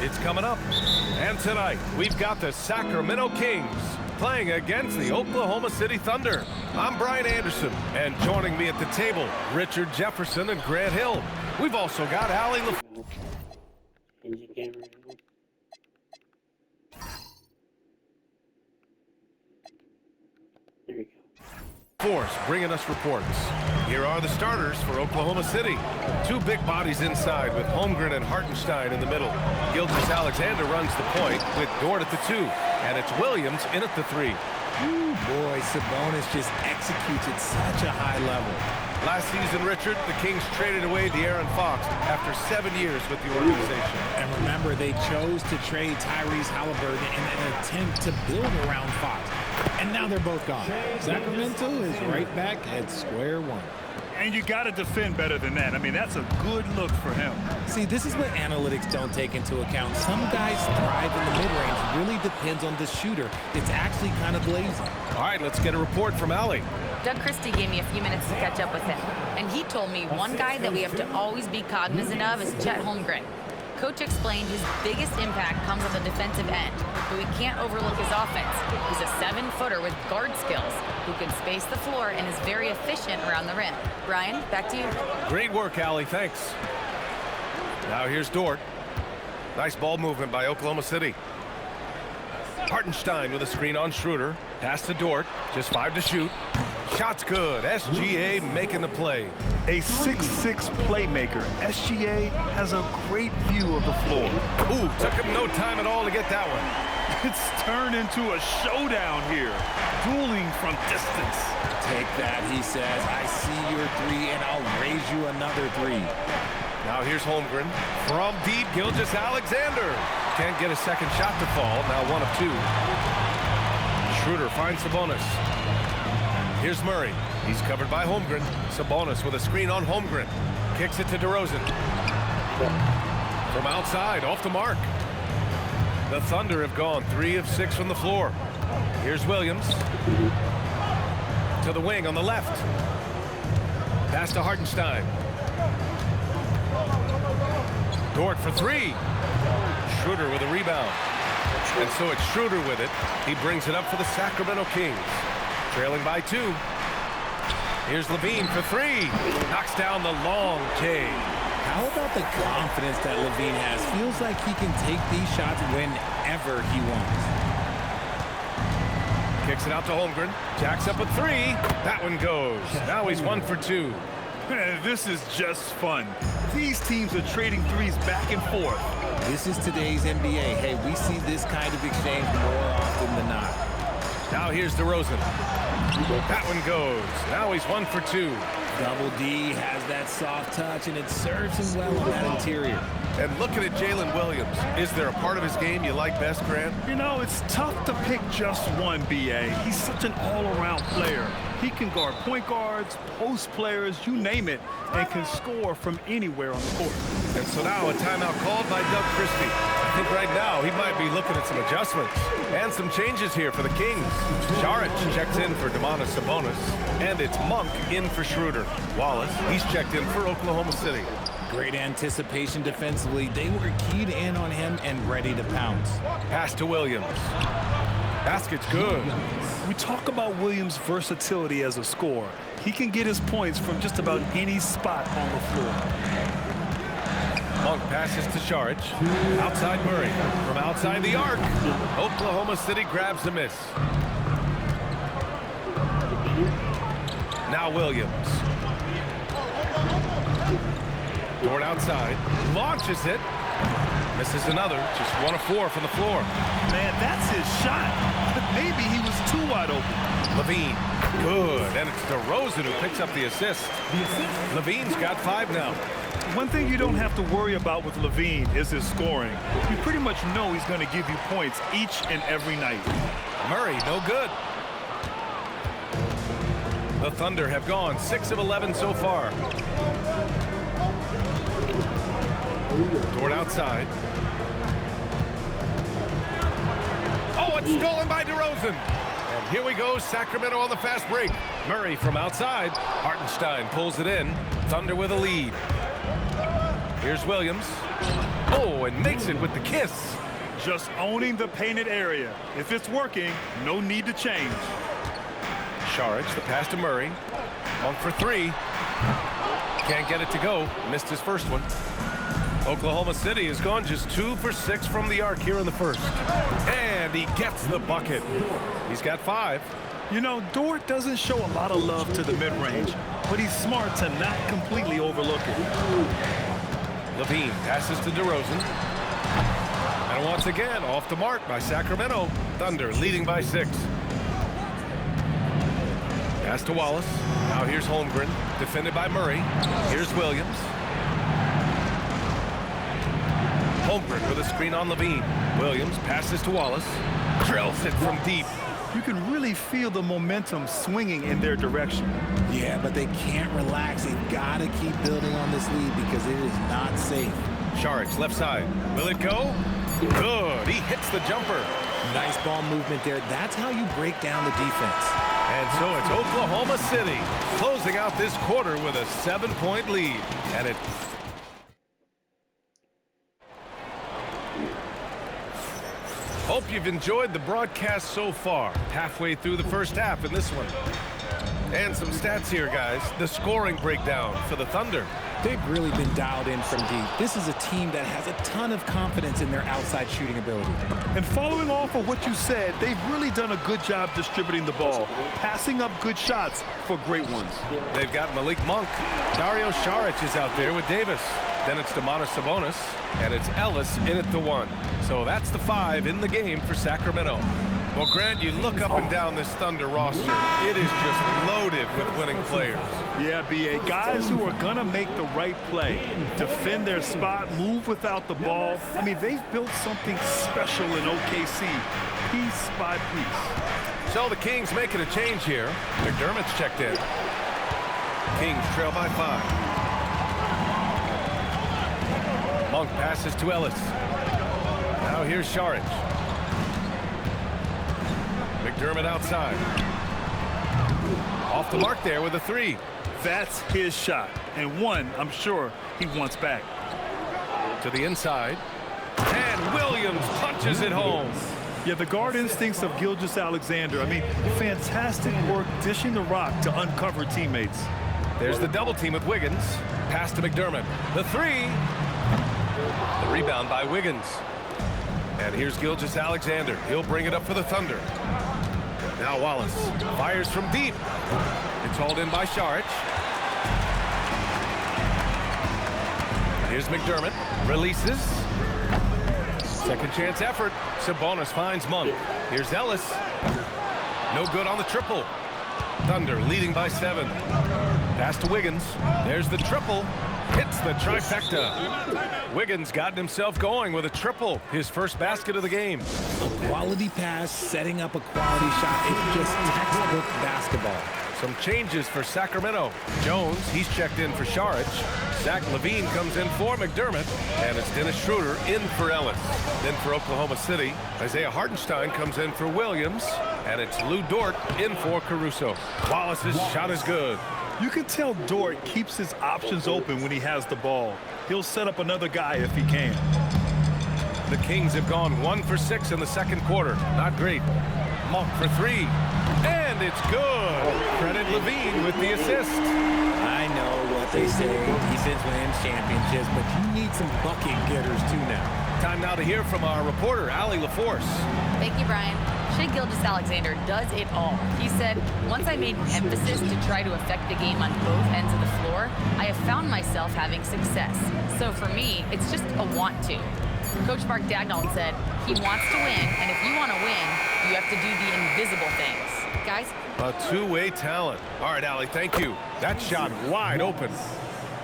It's coming up. And tonight, we've got the Sacramento Kings playing against the Oklahoma City Thunder. I'm Brian Anderson, and joining me at the table, Richard Jefferson and Grant Hill. We've also got Allie Force bringing us reports. Here are the starters for Oklahoma City. Two big bodies inside with Holmgren and Hartenstein in the middle. Gilgeous-Alexander runs the point with Dort at the 2, and it's Williams in at the 3. Ooh, boy, Sabonis just executes at such a high level. Last season, Richard, the Kings traded away De'Aaron Fox after 7 years with the organization. And remember, they chose to trade Tyrese Halliburton in an attempt to build around Fox. And now they're both gone. Sacramento is right back at square one. And you got to defend better than that. I mean, that's a good look for him. See, this is what analytics don't take into account. Some guys thrive in the mid-range. It really depends on the shooter. It's actually kind of lazy. All right, let's get a report from Allie. Doug Christie gave me a few minutes to catch up with him, and he told me one guy that we have to always be cognizant of is Chet Holmgren. Coach explained his biggest impact comes on the defensive end, but we can't overlook his offense. He's a 7-footer with guard skills who can space the floor and is very efficient around the rim. Brian, back to you. Great work, Allie. Thanks. Now here's Dort. Nice ball movement by Oklahoma City. Hartenstein with a screen on Schroeder. Pass to Dort. Just 5 to shoot. Shot's good. SGA making the play. A 6'6" playmaker. SGA has a great view of the floor. Ooh, took him no time at all to get that one. It's turned into a showdown here. Dueling from distance. Take that, he says. I see your 3, and I'll raise you another 3. Now here's Holmgren. From deep, Gilgeous-Alexander. Can't get a second shot to fall. Now 1 of 2. Schroeder finds Sabonis. Here's Murray. He's covered by Holmgren. Sabonis with a screen on Holmgren. Kicks it to DeRozan. From outside, off the mark. The Thunder have gone 3 of 6 from the floor. Here's Williams. To the wing on the left. Pass to Hartenstein. Dort for 3. Schroeder with a rebound. And so it's Schroeder with it. He brings it up for the Sacramento Kings. Trailing by 2. Here's LaVine for 3. Knocks down the long J. How about the confidence that LaVine has? Feels like he can take these shots whenever he wants. Kicks it out to Holmgren. Jacks up a 3. That one goes. Now he's 1 for 2. Man, this is just fun. These teams are trading threes back and forth. This is today's NBA. Hey, we see this kind of exchange more often than not. Now here's DeRozan. That one goes. Now he's 1 for 2. Double D has that soft touch, and it serves him well on that interior. And looking at Jalen Williams, is there a part of his game you like best, Grant? You know, it's tough to pick just one, B.A. He's such an all-around player. He can guard point guards, post players, you name it, and can score from anywhere on the court. And so now a timeout called by Doug Christie. I think right now he might be looking at some adjustments and some changes here for the Kings. Saric checks in for Domantas Sabonis, and it's Monk in for Schroeder. Wallace, he's checked in for Oklahoma City. Great anticipation defensively. They were keyed in on him and ready to pounce. Pass to Williams. Basket's good. We talk about Williams' versatility as a scorer. He can get his points from just about any spot on the floor. Monk passes to Saric. Outside Murray. From outside the arc. Oklahoma City grabs the miss. Now Williams. Dort outside. Launches it. Misses another. Just 1 of 4 from the floor. Man, that's his shot. But maybe he was too wide open. LaVine. Good. And it's DeRozan who picks up the assist. LaVine's got 5 now. One thing you don't have to worry about with LaVine is his scoring. You pretty much know he's going to give you points each and every night. Murray, no good. The Thunder have gone 6 of 11 so far. Dort outside. Oh, it's stolen by DeRozan. And here we go, Sacramento on the fast break. Murray from outside. Hartenstein pulls it in. Thunder with a lead. Here's Williams. Oh, and makes it with the kiss. Just owning the painted area. If it's working, no need to change. Saric, the pass to Murray. Monk for three. Can't get it to go. Missed his first one. Oklahoma City has gone just 2 for 6 from the arc here in the first. And he gets the bucket. He's got 5. You know, Dort doesn't show a lot of love to the mid-range, but he's smart to not completely overlook it. Levine passes to DeRozan. And once again, off the mark by Sacramento. Thunder leading by 6. Pass to Wallace. Now here's Holmgren, defended by Murray. Here's Williams. Holmgren with a screen on Levine. Williams passes to Wallace. Drills it from deep. You can really feel the momentum swinging in their direction. Yeah, but they can't relax. They've got to keep building on this lead because it is not safe. Saric, left side. Will it go? Good. He hits the jumper. Nice ball movement there. That's how you break down the defense. And so it's Oklahoma City closing out this quarter with a 7-point lead. And it... Hope you've enjoyed the broadcast so far. Halfway through the first half in this one. And some stats here, guys. The scoring breakdown for the Thunder. They've really been dialed in from deep. This is a team that has a ton of confidence in their outside shooting ability. And following off of what you said, they've really done a good job distributing the ball, passing up good shots for great ones. They've got Malik Monk. Dario Saric is out there with Davis. Then it's Domantas Sabonis, and it's Ellis in at the 1. So that's the 5 in the game for Sacramento. Well, Grant, you look up and down this Thunder roster. It is just loaded with winning players. Yeah, B.A. Guys who are going to make the right play, defend their spot, move without the ball. I mean, they've built something special in OKC, piece by piece. So the Kings making a change here. McDermott's checked in. Kings trail by 5. Monk passes to Ellis. Now here's Saric. McDermott outside. Off the mark there with a 3. That's his shot, and one I'm sure he wants back. To the inside. And Williams punches it home. Yeah, the guard instincts of Gilgeous-Alexander. I mean, fantastic work dishing the rock to uncover teammates. There's the double team with Wiggins. Pass to McDermott. The 3. The rebound by Wiggins. And here's Gilgeous-Alexander. He'll bring it up for the Thunder. Now Wallace fires from deep. It's hauled in by Saric. Here's McDermott. Releases. Second chance effort. Sabonis finds Monk. Here's Ellis. No good on the triple. Thunder leading by 7. Pass to Wiggins. There's the triple. Hits the trifecta. Wiggins gotten himself going with a triple. His first basket of the game. A quality pass, setting up a quality shot. It's just textbook basketball. Some changes for Sacramento. Jones, he's checked in for Saric. Zach LaVine comes in for McDermott. And it's Dennis Schroeder in for Ellis. Then for Oklahoma City, Isaiah Hartenstein comes in for Williams. And it's Lou Dort in for Caruso. Wallace's shot is good. You can tell Dort keeps his options open when he has the ball. He'll set up another guy if he can. The Kings have gone 1 for 6 in the second quarter. Not great. Monk for 3. And it's good. Credit Levine with the assist. I know what they say. Defense wins championships, but you need some bucket getters too now. Time now to hear from our reporter, Allie LaForce. Thank you, Brian. Shai Gilgeous-Alexander does it all. He said, once I made an emphasis to try to affect the game on both ends of the floor, I have found myself having success. So for me, it's just a want to. Coach Mark Dagnall said, he wants to win, and if you want to win, you have to do the invisible things. Guys? A two-way talent. All right, Allie, thank you. That shot wide open.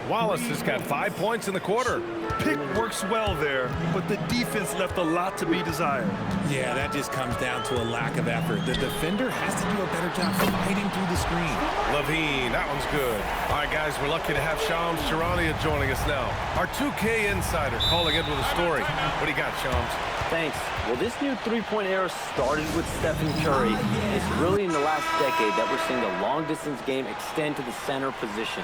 Wallace has got 5 points in the quarter. Pick works well there, but the defense left a lot to be desired. Yeah, that just comes down to a lack of effort. The defender has to do a better job fighting through the screen. Levine, that one's good. All right, guys, we're lucky to have Shams Charania joining us now. Our 2K insider calling in with a story. What do you got, Shams? Thanks. Well, this new three-point era started with Stephen Curry. It's really in the last decade that we're seeing the long-distance game extend to the center position.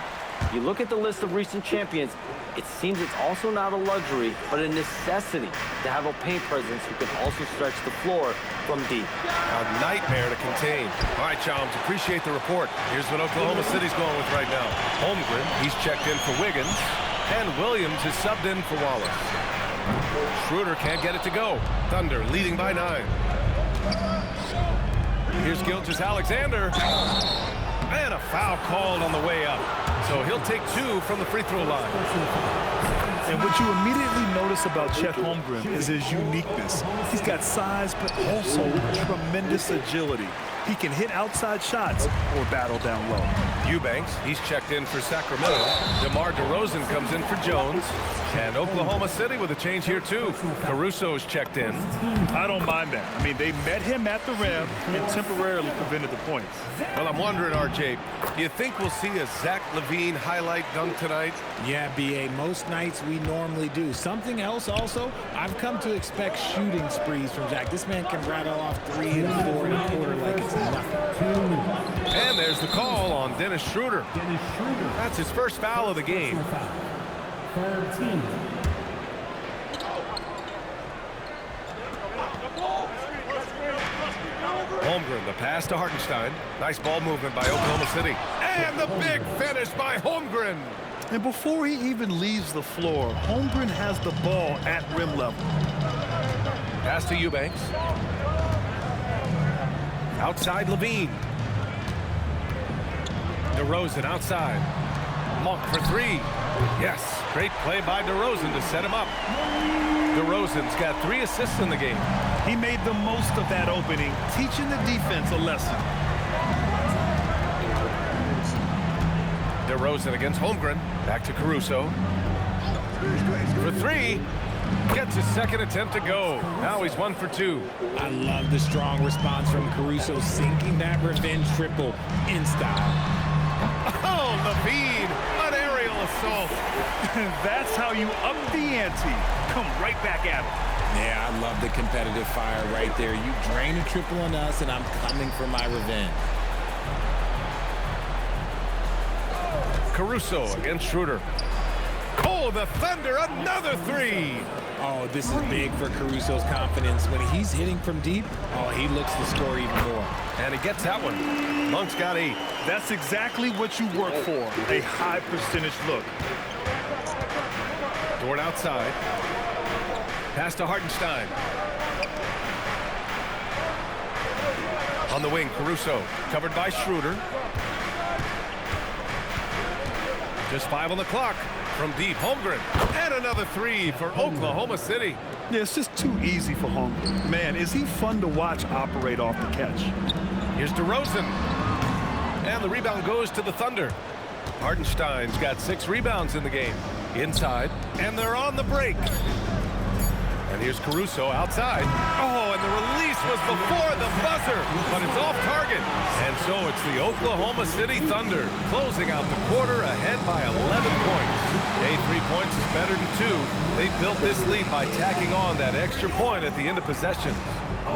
You look at the list of recent champions, it seems it's also not a luxury, but a necessity to have a paint presence who can also stretch the floor from deep. A nightmare to contain. All right, Chums, appreciate the report. Here's what Oklahoma City's going with right now. Holmgren, he's checked in for Wiggins, and Williams is subbed in for Wallace. Schroeder can't get it to go. Thunder leading by 9. Here's Gilgeous-Alexander. And a foul called on the way up. So he'll take 2 from the free throw line. And what you immediately notice about Chet Holmgren is his uniqueness. He's got size, but also tremendous agility. He can hit outside shots or battle down low. Eubanks, he's checked in for Sacramento. DeMar DeRozan comes in for Jones. And Oklahoma City with a change here, too. Caruso's checked in. I don't mind that. I mean, they met him at the rim and temporarily prevented the points. Well, I'm wondering, RJ, do you think we'll see a Zach LaVine highlight dunk tonight? Yeah, B.A., most nights we normally do. Something else also, I've come to expect shooting sprees from Zach. This man can rattle off 3 and 4 and a quarter like it's nothing. And there's the call on Dennis Schroeder. That's his first foul of the game. 13. Holmgren, the pass to Hartenstein. Nice ball movement by Oklahoma City. And the big finish by Holmgren. And before he even leaves the floor, Holmgren has the ball at rim level. Pass to Eubanks. Outside LaVine. DeRozan outside. Monk for 3. Yes, great play by DeRozan to set him up. DeRozan's got 3 assists in the game. He made the most of that opening, teaching the defense a lesson. DeRozan against Holmgren. Back to Caruso. For 3. Gets his second attempt to go. Now he's 1 for 2. I love the strong response from Caruso, sinking that revenge triple in style. Oh, LaVine, an aerial assault. That's how you up the ante. Come right back at him. Yeah, I love the competitive fire right there. You drain a triple on us, and I'm coming for my revenge. Caruso against Schroeder. Oh, the Thunder, another 3. Oh, this is big for Caruso's confidence. When he's hitting from deep, oh, he looks to score even more. And he gets that one. Monk's got 8. That's exactly what you work for, a high percentage look. Dort outside. Pass to Hartenstein. On the wing, Caruso, covered by Schroeder. Just 5 on the clock. From deep, Holmgren. And another 3 for Oklahoma City. Yeah, it's just too easy for Holmgren. Man, is he fun to watch operate off the catch. Here's DeRozan. And the rebound goes to the Thunder. Hartenstein's got 6 rebounds in the game. Inside, and they're on the break. And here's Caruso outside. Oh, and the release was before the buzzer, but it's off target. And so it's the Oklahoma City Thunder closing out the quarter ahead by 11 points. Hey, 3 points is better than 2. They built this lead by tacking on that extra point at the end of possession.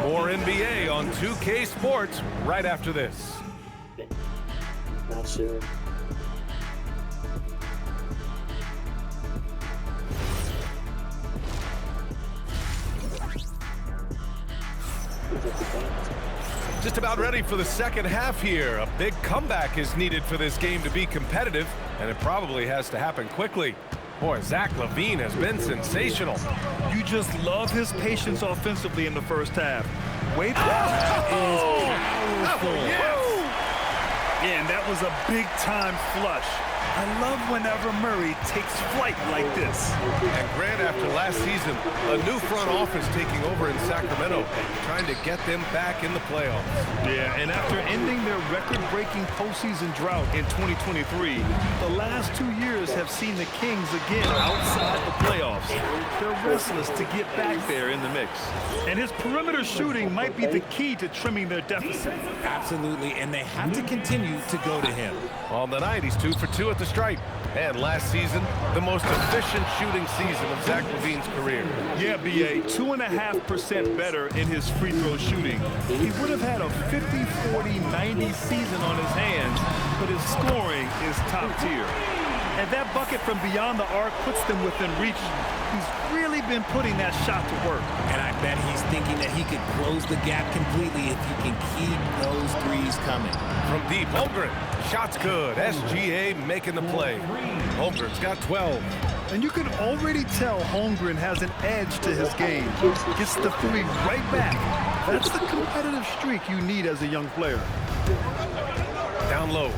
More NBA on 2K Sports right after this. Not sure. Just about ready for the second half here. A big comeback is needed for this game to be competitive, and it probably has to happen quickly. Boy, Zach LaVine has been sensational. You just love his patience offensively in the first half. Wait. Yeah, and that was a big-time flush. I love whenever Murray takes flight like this. And Grant, after last season, a new front office taking over in Sacramento, trying to get them back in the playoffs. Yeah, and after ending their record-breaking postseason drought in 2023, the last 2 years have seen the Kings again outside the playoffs. They're restless to get back there in the mix. And his perimeter shooting might be the key to trimming their deficit. Absolutely, and they have to continue to go to him. On the night, he's 2 for 2 at the stripe. And last season, the most efficient shooting season of Zach LaVine's career. Yeah, B.A., 2.5% better in his free throw shooting. He would have had a 50-40-90 season on his hands, but his scoring is top tier. And that bucket from beyond the arc puts them within reach. He's really been putting that shot to work. And I bet he's thinking that he could close the gap completely if he can keep those threes coming. From deep, Holmgren. Shot's good. SGA making the play. Holmgren's got 12. And you can already tell Holmgren has an edge to his game. Gets the three right back. That's the competitive streak you need as a young player. Down low.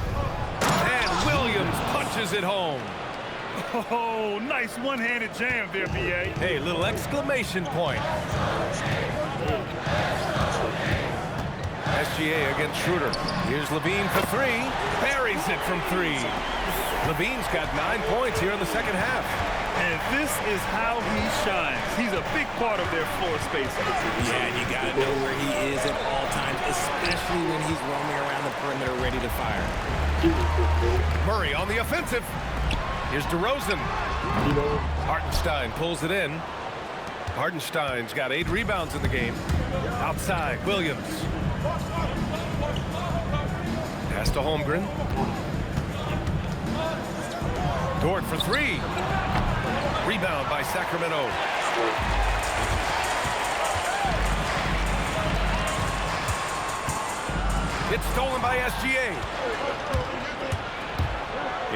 And Williams punches it home. Oh, nice one-handed jam there, B.A. Hey, little exclamation point. SGA against Schroeder. Here's Levine for three. Buries it from three. Levine's got 9 points here in the second half. And this is how he shines. He's a big part of their floor space. Yeah, and you got to know where he is at all times, especially when he's roaming around the perimeter ready to fire. Murray on the offensive. Here's DeRozan. Hartenstein pulls it in. Hartenstein's got 8 rebounds in the game. Outside, Williams. Pass to Holmgren. Dort for three. Rebound by Sacramento. It's stolen by SGA.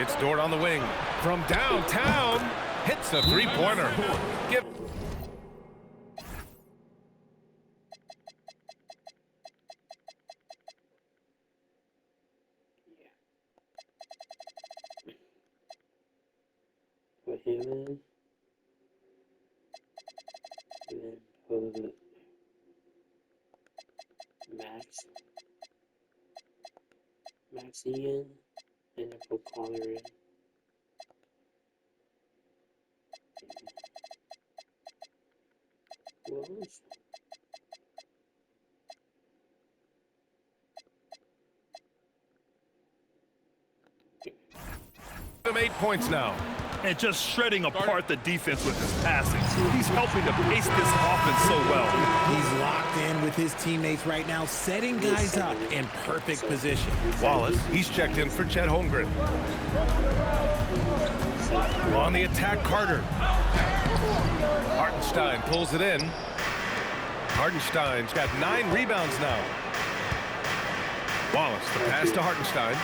It's Dort on the wing. From downtown, hits a three-pointer. Give. Put him in. And then put Maxie in. And then put Connor in. Who else? Them 8 points now. And just shredding apart the defense with his passing. He's helping to pace this offense so well. He's locked in with his teammates right now, setting guys up in perfect position. Wallace, he's checked in for Chet Holmgren. On the attack, Carter. Hartenstein pulls it in. Hartenstein's got 9 rebounds now. Wallace, the pass to Hartenstein.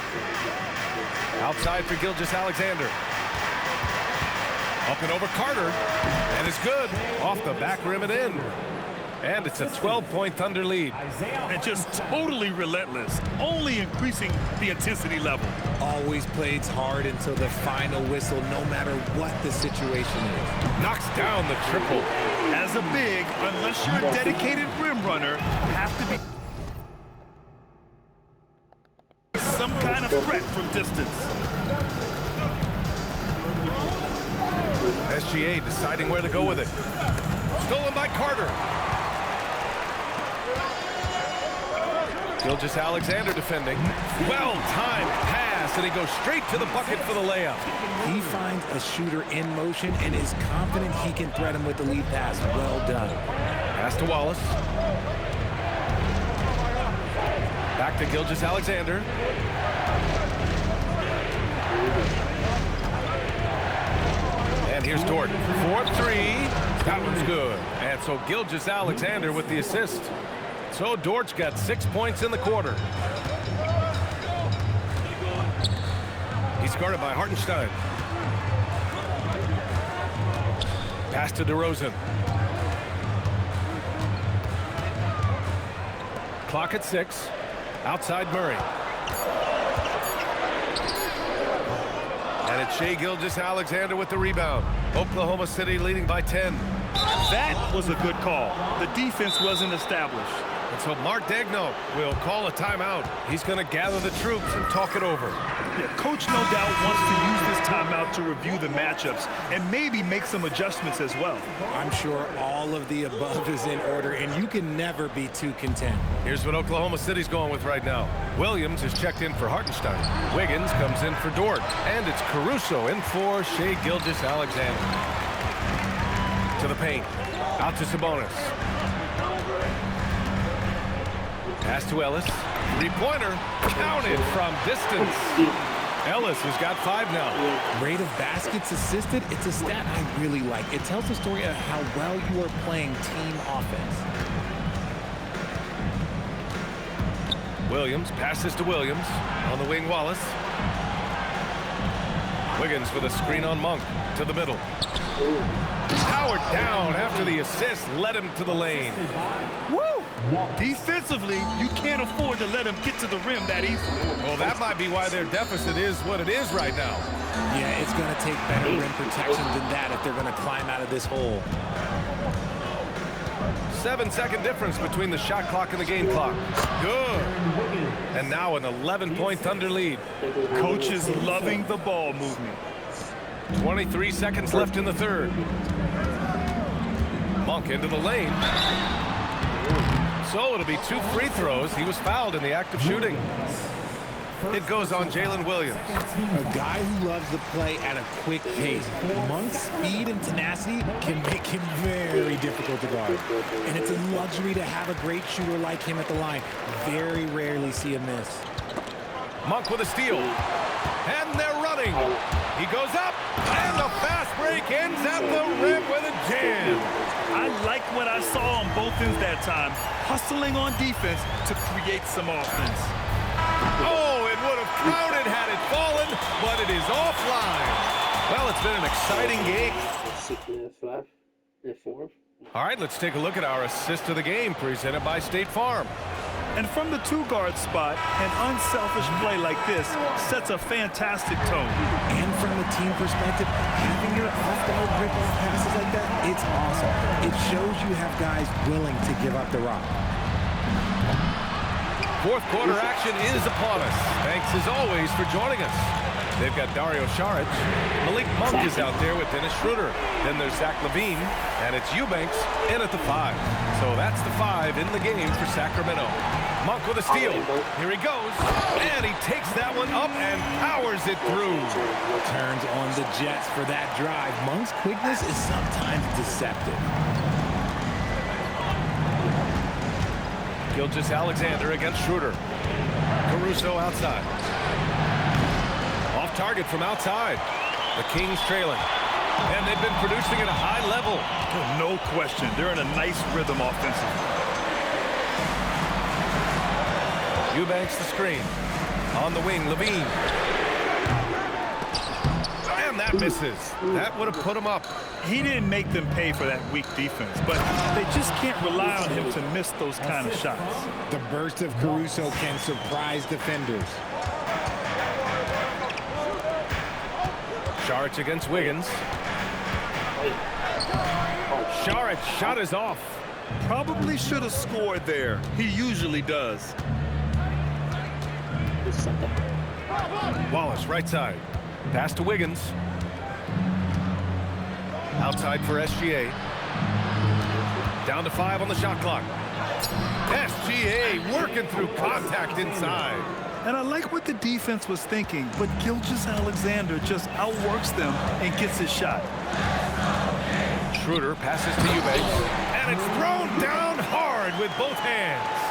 Outside for Gilgeous-Alexander. Up and over Carter, and it's good. Off the back rim and in. And it's a 12-point Thunder lead. And just totally relentless, only increasing the intensity level. Always plays hard until the final whistle, no matter what the situation is. Knocks down the triple. As a big, unless you're a dedicated rim runner, have to be some kind of threat from distance. SGA deciding where to go with it. Stolen by Carter. Gilgeous-Alexander defending. Well-timed pass, and he goes straight to the bucket for the layup. He finds a shooter in motion and is confident he can threat him with the lead pass. Well done. Pass to Wallace. Back to Gilgeous-Alexander. And here's Dort. 4-3. That one's good. And so Gilgeous-Alexander with the assist. So Dort's got 6 points in the quarter. He's guarded by Hartenstein. Pass to DeRozan. Clock at 6. Outside Murray. And it's Shai Gilgeous-Alexander with the rebound. Oklahoma City leading by 10. That was a good call. The defense wasn't established. And so Mark Daigneault will call a timeout. He's going to gather the troops and talk it over. Yeah, Coach no doubt wants to use this timeout to review the matchups and maybe make some adjustments as well. I'm sure all of the above is in order, and you can never be too content. Here's what Oklahoma City's going with right now. Williams is checked in for Hartenstein. Wiggins comes in for Dort. And it's Caruso in for Shai Gilgeous-Alexander. To the paint. Out to Sabonis. Pass to Ellis. Three-pointer. Counted from distance. Ellis has got 5 now. Rate of baskets assisted, it's a stat I really like. It tells the story of how well you are playing team offense. Williams passes to Williams. On the wing, Wallace. Wiggins with a screen on Monk to the middle. Powered down after the assist led him to the lane. Woo! Defensively, you can't afford to let him get to the rim that easily. Well, that might be why their deficit is what it is right now. Yeah, it's going to take better rim protection than that if they're going to climb out of this hole. 7-second difference between the shot clock and the game clock. Good. And now an 11-point Thunder lead. Coach is loving the ball movement. 23 seconds left in the third. Monk into the lane. So it'll be 2 free throws. He was fouled in the act of shooting. It goes on Jalen Williams. A guy who loves to play at a quick pace. Monk's speed and tenacity can make him very difficult to guard. And it's a luxury to have a great shooter like him at the line. Very rarely see him miss. Monk with a steal. And they're running. He goes up. And the fast break ends at the rim with a jam. I like what I saw on both ends that time. Hustling on defense to create some offense. Oh, it would have counted had it fallen, but it is offline. Well, it's been an exciting game. 6 minutes left. And 4. All right, let's take a look at our assist of the game presented by State Farm. And from the 2-guard spot, an unselfish play like this sets a fantastic tone. And from the team perspective, having your off-guard rip-off passes like that, it's awesome. It shows you have guys willing to give up the rock. Fourth quarter action is upon us. Thanks as always for joining us. They've got Dario Saric. Malik Monk is out there with Dennis Schroeder. Then there's Zach LaVine, and it's Eubanks in at the 5. So that's the 5 in the game for Sacramento. Monk with a steal. Here he goes, and he takes that one up and powers it through. Turns on the Jets for that drive. Monk's quickness is sometimes deceptive. Gilgeous-Alexander against Schroeder. Caruso outside. Off target from outside. The Kings trailing. And they've been producing at a high level. No question. They're in a nice rhythm offensively. Eubanks the screen. On the wing, LaVine. And that misses. That would have put him up. He didn't make them pay for that weak defense, but they just can't rely on him to miss those kind of shots. The burst of Caruso can surprise defenders. Saric against Wiggins. Saric shot is off. Probably should have scored there. He usually does. Wallace right side. Pass to Wiggins. Outside for SGA. Down to 5 on the shot clock. SGA working through contact inside. And I like what the defense was thinking, but Gilgeous-Alexander just outworks them and gets his shot. Schroeder passes to Eubanks, and it's thrown down hard with both hands.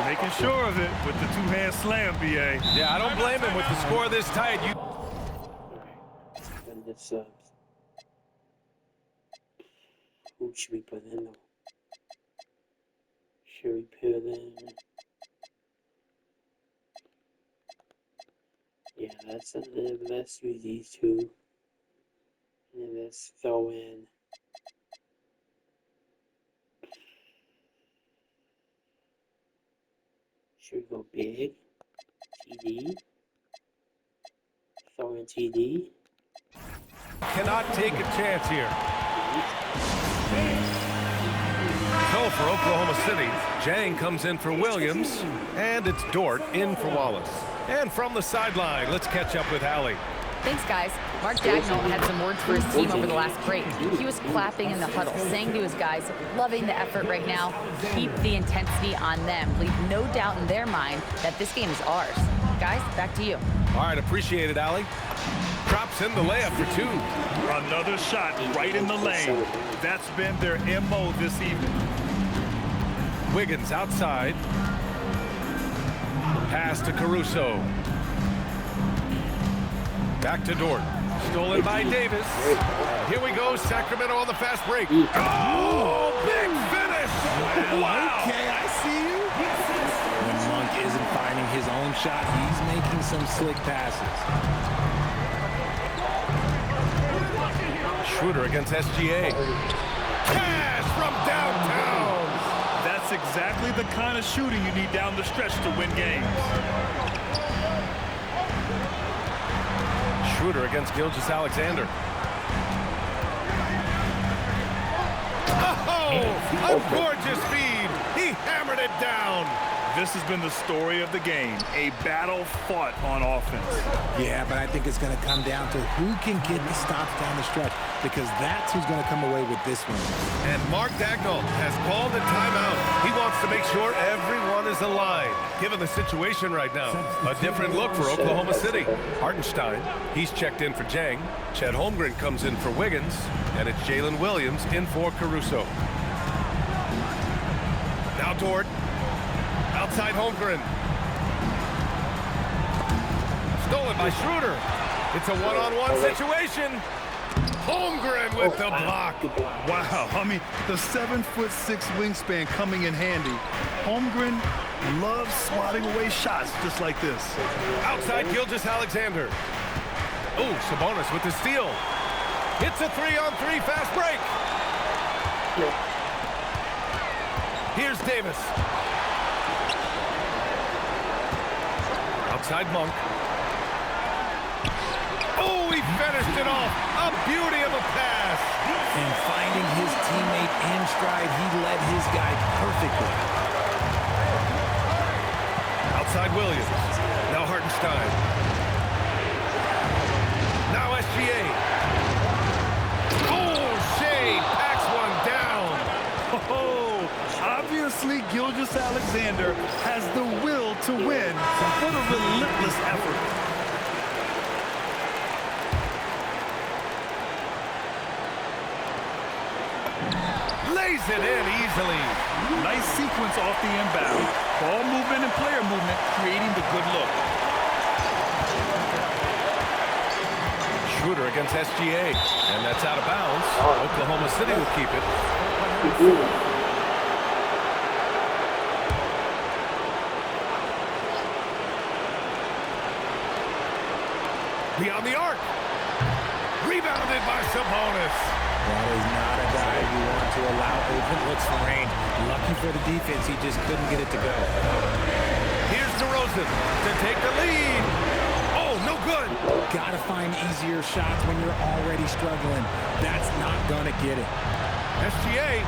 Making sure of it with the 2-hand slam, BA. Yeah, I don't blame him with the score this tight. And this, who should we put in though? Should we put in? Yeah, let's use these 2. And then let's throw in. Should we go big? TD. Throw in TD. Cannot take a chance here. So for Oklahoma City, Jang comes in for Williams, and it's Dort in for Wallace. And from the sideline, let's catch up with Hallie. Thanks, guys. Mark Dagnall had some words for his team over the last break. He was clapping in the huddle, saying to his guys, loving the effort right now, keep the intensity on them. Leave no doubt in their mind that this game is ours. Guys, back to you. All right, appreciate it, Allie. Drops in the layup for 2. Another shot right in the lane. That's been their MO this evening. Wiggins outside. Pass to Caruso. Back to Dort. Stolen by Davis. Here we go. Sacramento on the fast break. Oh, big finish. Wow. Okay, I see you. When Monk isn't finding his own shot, he's making some slick passes. Schroeder against SGA. Cash from downtown. That's exactly the kind of shooting you need down the stretch to win games. Schroeder against Gilgeous-Alexander. Oh, a gorgeous feed. He hammered it down. This has been the story of the game, a battle fought on offense. Yeah, but I think it's going to come down to who can get the stops down the stretch, because that's who's going to come away with this one. And Mark Dagnall has called a timeout. He wants to make sure everyone is aligned, given the situation right now. A different look for Oklahoma City. Hartenstein, he's checked in for Jang. Chet Holmgren comes in for Wiggins. And it's Jalen Williams in for Caruso. Now Dort. Outside Holmgren. Stolen by Schroeder. It's a one-on-one situation. Holmgren with the block. Wow, I mean, the 7'6" wingspan coming in handy. Holmgren loves swatting away shots just like this. Outside Gilgeous-Alexander. Oh, Sabonis with the steal. It's a 3-on-3 fast break. Here's Davis. Outside Monk. Oh, he finished it off. A beauty of a pass. And finding his teammate in stride, he led his guy perfectly. Outside Williams. Now Hartenstein. Now SGA. Oh, Shea packs one down. Oh, obviously Gilgeous-Alexander has the will to win. What a relentless effort. Lays it in easily. Nice sequence off the inbound. Ball movement and player movement creating the good look. Schroeder against SGA. And that's out of bounds. Oklahoma City will keep it. Beyond the arc. Rebounded by Sabonis. That is not a guy you want to allow open looks for rain. Lucky for the defense, he just couldn't get it to go. Here's DeRozan to take the lead. Oh, no good. Gotta find easier shots when you're already struggling. That's not gonna get it. SGA.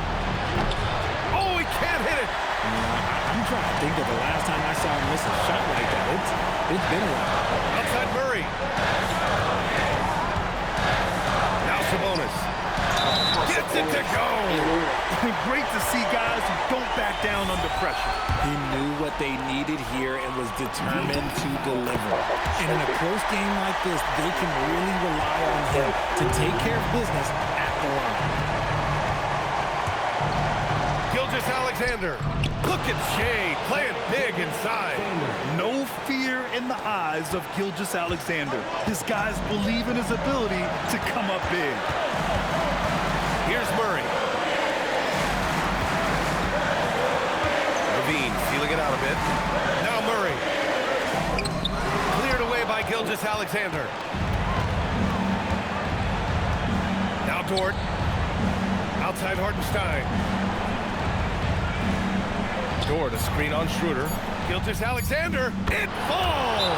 Oh, he can't hit it. I'm trying to think of the last time I saw him miss a shot like that. It's been a while. Outside Murray. Now Sabonis. Gets it to go. Great to see guys who don't back down under pressure. He knew what they needed here and was determined to deliver. And in a close game like this, they can really rely on him to take care of business at the line. Gilgeous-Alexander. Look at Shea playing big inside. No fear in the eyes of Gilgeous-Alexander. His guys believe in his ability to come up big. Here's Murray. Levine feeling it out a bit. Now Murray. Cleared away by Gilgeous-Alexander. Now Dort. Outside Hartenstein. Dort, a screen on Schroeder. Gilgeous-Alexander. It falls!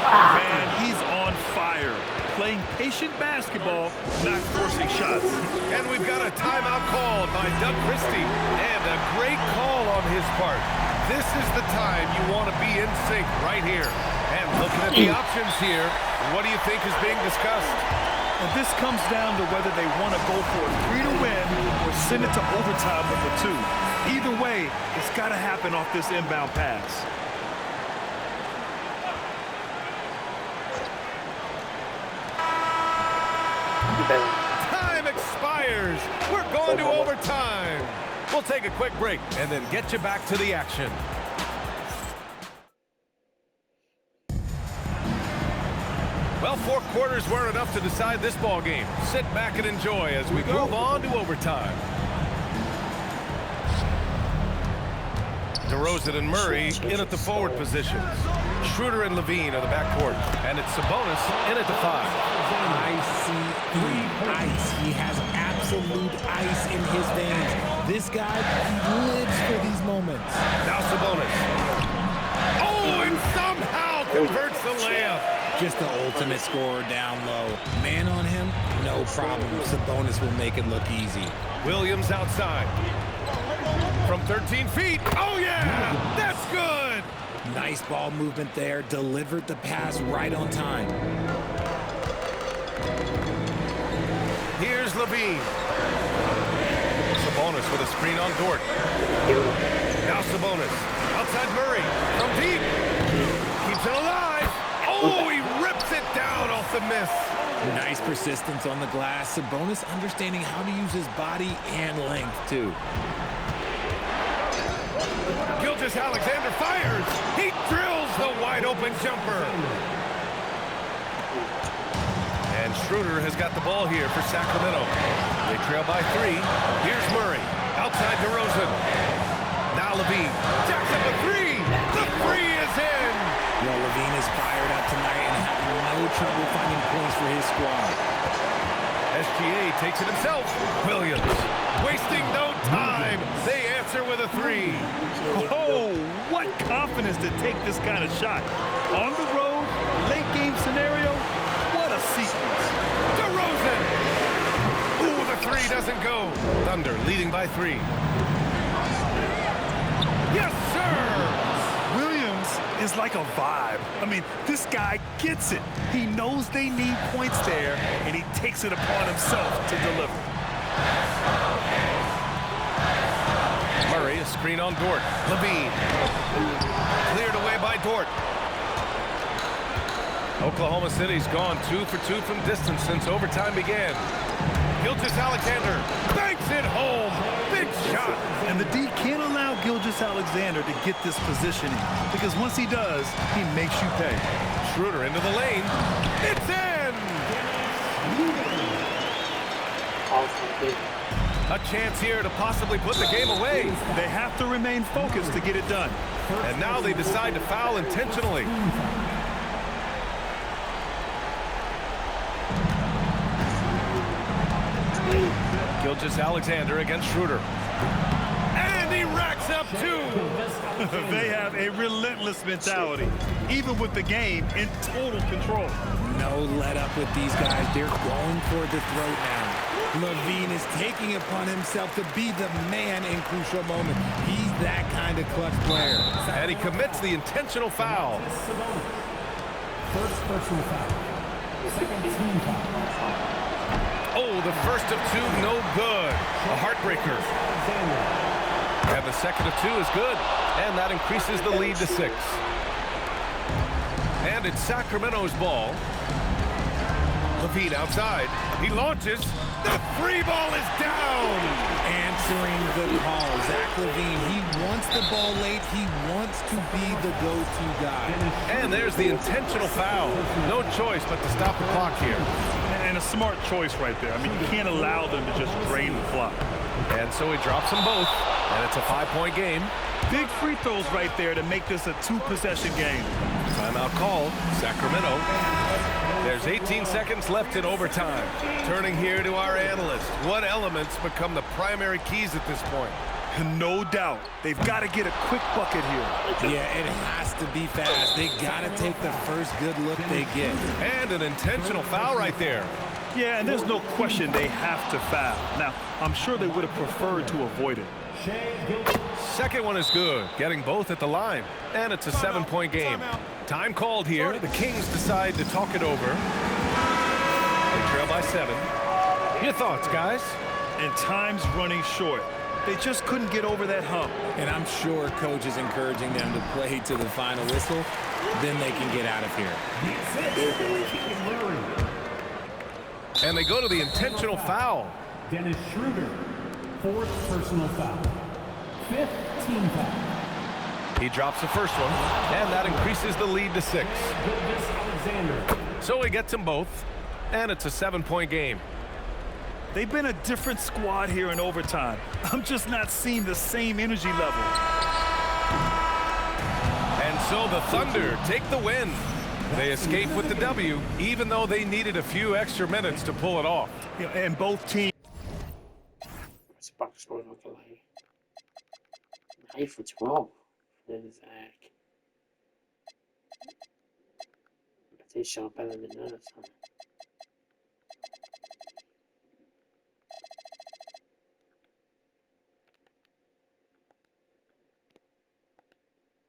Man, he's on fire. Playing patient basketball, not forcing shots. And we've got a timeout called by Doug Christie. And a great call on his part. This is the time you want to be in sync right here. And looking at the options here, what do you think is being discussed? And this comes down to whether they want to go for a 3 to win or send it to overtime with a 2. Either way, it's got to happen off this inbound pass. Time expires. We're going to overtime. We'll take a quick break and then get you back to the action. Well, 4 quarters weren't enough to decide this ball game. Sit back and enjoy as we move on to overtime. DeRozan and Murray in at the forward positions. Schroeder and Levine are the backcourt. And it's Sabonis in at the 5. I see ice. He has absolute ice in his veins. This guy lives for these moments. Now Sabonis. Oh, and somehow converts the layup. Just the ultimate scorer down low. Man on him, no problem. Sabonis will make it look easy. Williams outside. From 13 feet. Oh, yeah! That's good! Nice ball movement there. Delivered the pass right on time. Here's Levine. Sabonis with a screen on Dort. Now Sabonis. Outside Murray. From deep. Keeps it alive. Oh, he rips it down off the miss. Nice persistence on the glass. Sabonis understanding how to use his body and length, too. Alexander fires. He drills the wide-open jumper. And Schroeder has got the ball here for Sacramento. They trail by 3. Here's Murray. Outside DeRozan. Now Levine. Jacks up a 3. The 3 is in. Well, Levine is fired up tonight and having no trouble finding points for his squad. SGA takes it himself. Williams wasting no time. They answer with a 3. Oh, what confidence to take this kind of shot. On the road, late game scenario, what a sequence. DeRozan. Ooh, the 3 doesn't go. Thunder leading by 3. Yes, sir. Williams is like a vibe. I mean, this guy gets it. He knows they need points there, and he takes it upon himself to deliver. Murray, a screen on Dort. Levine. Cleared away by Dort. Oklahoma City's gone 2 for 2 from distance since overtime began. Gilgeous-Alexander banks it home. Big shot. And the D can't allow Gilgeous-Alexander to get this positioning, because once he does, he makes you pay. Schroeder into the lane. It's in! A chance here to possibly put the game away. They have to remain focused to get it done. And now they decide to foul intentionally. Gilgeous-Alexander against Schroeder. And he racks up 2. They have a relentless mentality, even with the game in total control. No let up with these guys. They're going for the throat now. Levine is taking upon himself to be the man in crucial moments. He's that kind of clutch player. And he commits the intentional foul. First personal foul. Second team foul. Oh, the first of 2, no good. A heartbreaker. And the second of 2 is good. And that increases the lead to 6. And it's Sacramento's ball. Levine outside. He launches. The 3 ball is down. Answering the call. Zach Levine, he wants the ball late. He wants to be the go-to guy. And there's the intentional foul. No choice but to stop the clock here. And a smart choice right there. I mean, you can't allow them to just drain the clock. And so he drops them both. And it's a 5-point game. Big free throws right there to make this a 2-possession game. Timeout called. Sacramento. There's 18 seconds left in overtime. Turning here to our analyst. What elements become the primary keys at this point? No doubt. They've got to get a quick bucket here. Yeah, it has to be fast. They got to take the first good look they get. And an intentional foul right there. Yeah, and there's no question they have to foul. Now, I'm sure they would have preferred to avoid it. Second one is good, getting both at the line. And it's a 7-point game. Time called here. The Kings decide to talk it over. They trail by 7. Your thoughts, guys? And time's running short. They just couldn't get over that hump. And I'm sure coach is encouraging them to play to the final whistle. Then they can get out of here. And they go to the intentional foul. Dennis Schroeder, 4th personal foul. 5th team foul. He drops the first one, and that increases the lead to 6. So he gets them both, and it's a 7-point game. They've been a different squad here in overtime. I'm just not seeing the same energy level. And so the Thunder take the win. They escape with the W, even though they needed a few extra minutes to pull it off. You know, and both teams. What's the box score look like? 9 for 12. Then Zach. But they shot better than us, huh?